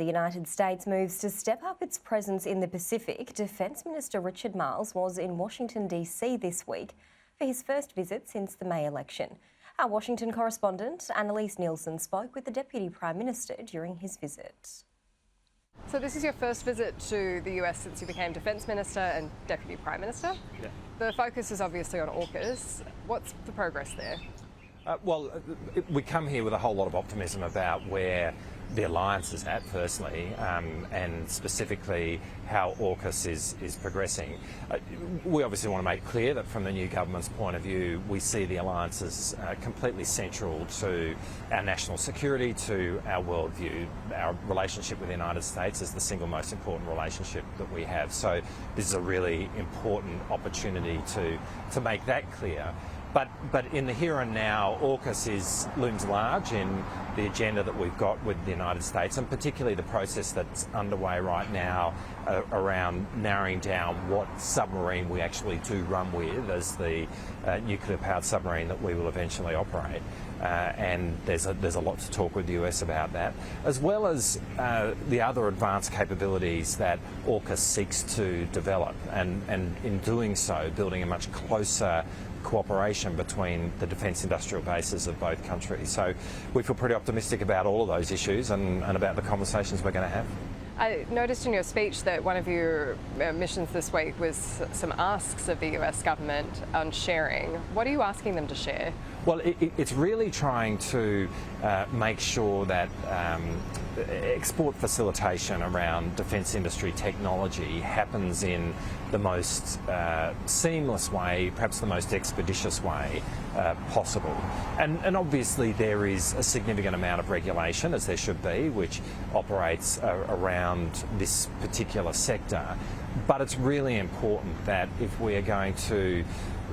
The United States moves to step up its presence in the Pacific. Defence Minister Richard Marles was in Washington, D.C. this week for his first visit since the May election. Our Washington correspondent, Annelise Nielsen, spoke with the Deputy Prime Minister during his visit. So this is your first visit to the US since you became Defence Minister and Deputy Prime Minister? Yeah. The focus is obviously on AUKUS. What's the progress there? We come here with a whole lot of optimism about where the alliance is at, firstly, and specifically how AUKUS is progressing. We obviously want to make clear that from the new government's point of view, we see the alliance as completely central to our national security, to our worldview. Our relationship with the United States is the single most important relationship that we have. So this is a really important opportunity to make that clear. But in the here and now, AUKUS looms large in the agenda that we've got with the United States, and particularly the process that's underway right now around narrowing down what submarine we actually do run with as the nuclear-powered submarine that we will eventually operate. And there's a lot to talk with the US about that, as well as the other advanced capabilities that AUKUS seeks to develop, and in doing so, building a much closer cooperation between the defence industrial bases of both countries. So we feel pretty optimistic about all of those issues and about the conversations we're going to have. I noticed in your speech that one of your missions this week was some asks of the US government on sharing. What are you asking them to share? Well, it's really trying to make sure that export facilitation around defence industry technology happens in the most seamless way, perhaps the most expeditious way possible. And obviously there is a significant amount of regulation, as there should be, which operates around this particular sector. But it's really important that if we are going to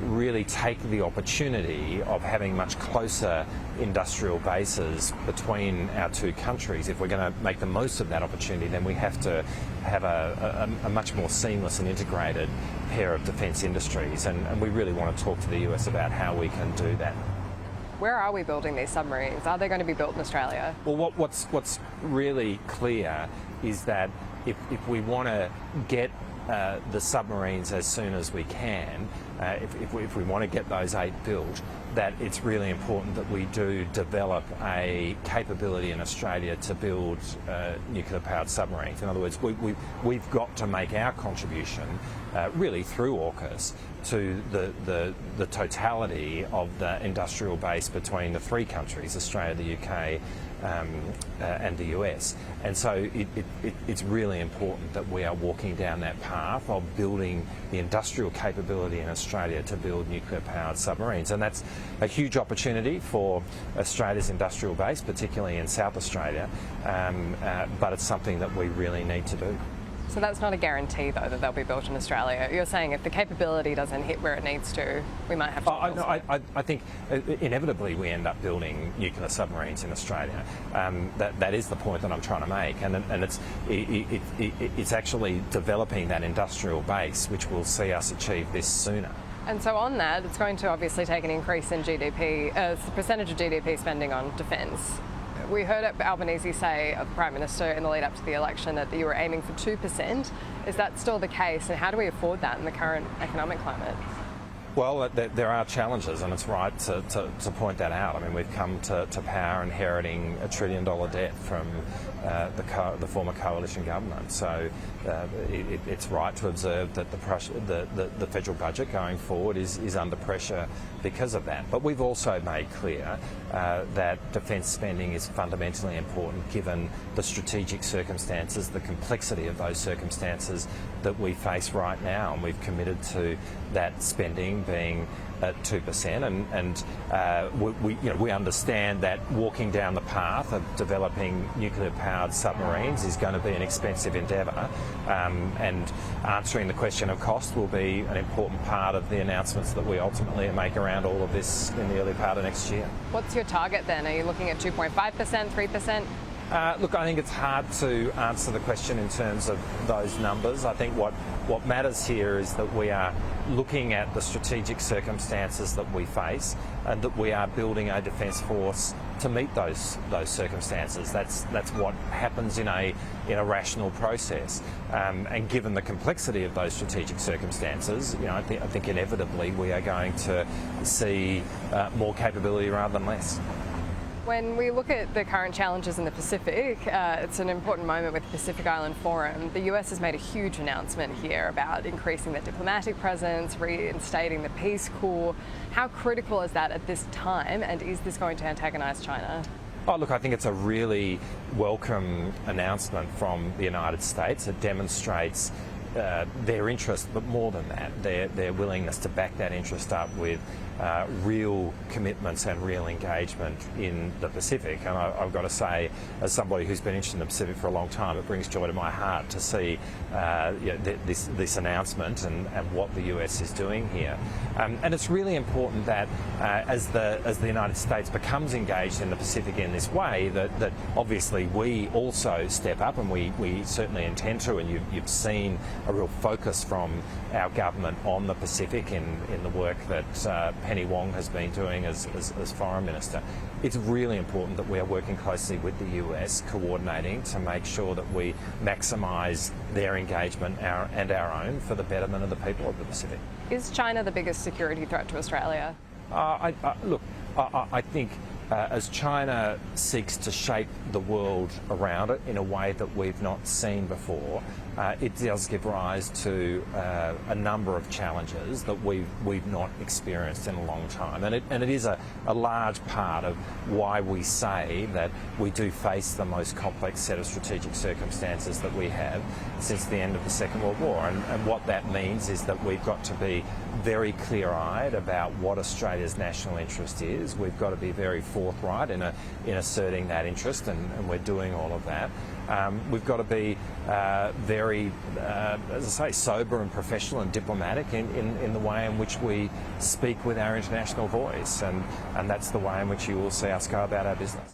really take the opportunity of having much closer industrial bases between our two countries, if we're going to make the most of that opportunity, then we have to have a much more seamless and integrated pair of defence industries, and we really want to talk to the US about how we can do that. Where are we building these submarines? Are they going to be built in Australia? Well, what's really clear is that if we want to get the submarines as soon as we can, if we want to get those 8 built, that it's really important that we do develop a capability in Australia to build nuclear-powered submarines. In other words, we've got to make our contribution really through AUKUS to the totality of the industrial base between the 3 countries, Australia, the UK and the US. And so it's really important that we are walking down that path of building the industrial capability in Australia to build nuclear-powered submarines. And that's a huge opportunity for Australia's industrial base, particularly in South Australia, but it's something that we really need to do. So that's not a guarantee, though, that they'll be built in Australia. You're saying if the capability doesn't hit where it needs to, we might have to... I think inevitably we end up building nuclear submarines in Australia. That is the point that I'm trying to make, and it's actually developing that industrial base which will see us achieve this sooner. And so on that, it's going to obviously take an increase in GDP, the percentage of GDP spending on defence. We heard Albanese say, the Prime Minister, in the lead up to the election that you were aiming for 2%. Is that still the case, and how do we afford that in the current economic climate? Well, there are challenges, and it's right to point that out. I mean, we've come to power inheriting $1 trillion debt from the former coalition government. So it's right to observe that the federal budget going forward is under pressure because of that. But we've also made clear that defence spending is fundamentally important given the strategic circumstances, the complexity of those circumstances that we face right now, and we've committed to that spending being at 2%, and we understand that walking down the path of developing nuclear-powered submarines is going to be an expensive endeavour, and answering the question of cost will be an important part of the announcements that we ultimately make around all of this in the early part of next year. What's your target then? Are you looking at 2.5%, 3%? Look, I think it's hard to answer the question in terms of those numbers. I think what matters here is that we are looking at the strategic circumstances that we face and that we are building a defence force to meet those circumstances. That's what happens in a rational process. And given the complexity of those strategic circumstances, I think inevitably we are going to see more capability rather than less. When we look at the current challenges in the Pacific, it's an important moment with the Pacific Island Forum. The US has made a huge announcement here about increasing their diplomatic presence, reinstating the Peace Corps. How critical is that at this time, and is this going to antagonise China? Oh, look, I think it's a really welcome announcement from the United States. It demonstrates their interest, but more than that, their willingness to back that interest up with real commitments and real engagement in the Pacific. And I've got to say, as somebody who's been interested in the Pacific for a long time, it brings joy to my heart to see this announcement and what the US is doing here. And it's really important that as the United States becomes engaged in the Pacific in this way, that obviously we also step up, and we certainly intend to, and you've seen a real focus from our government on the Pacific in the work that Penny Wong has been doing as Foreign Minister. It's really important that we are working closely with the US, coordinating to make sure that we maximise their engagement and our own for the betterment of the people of the Pacific. Is China the biggest security threat to Australia? Look, I think as China seeks to shape the world around it in a way that we've not seen before, it does give rise to a number of challenges that we've not experienced in a long time. And it is a large part of why we say that we do face the most complex set of strategic circumstances that we have since the end of the Second World War. And what that means is that we've got to be very clear-eyed about what Australia's national interest is. We've got to be very forthright in asserting that interest, and we're doing all of that. We've got to be very, as I say, sober and professional and diplomatic in the way in which we speak with our international voice, and that's the way in which you will see us go about our business.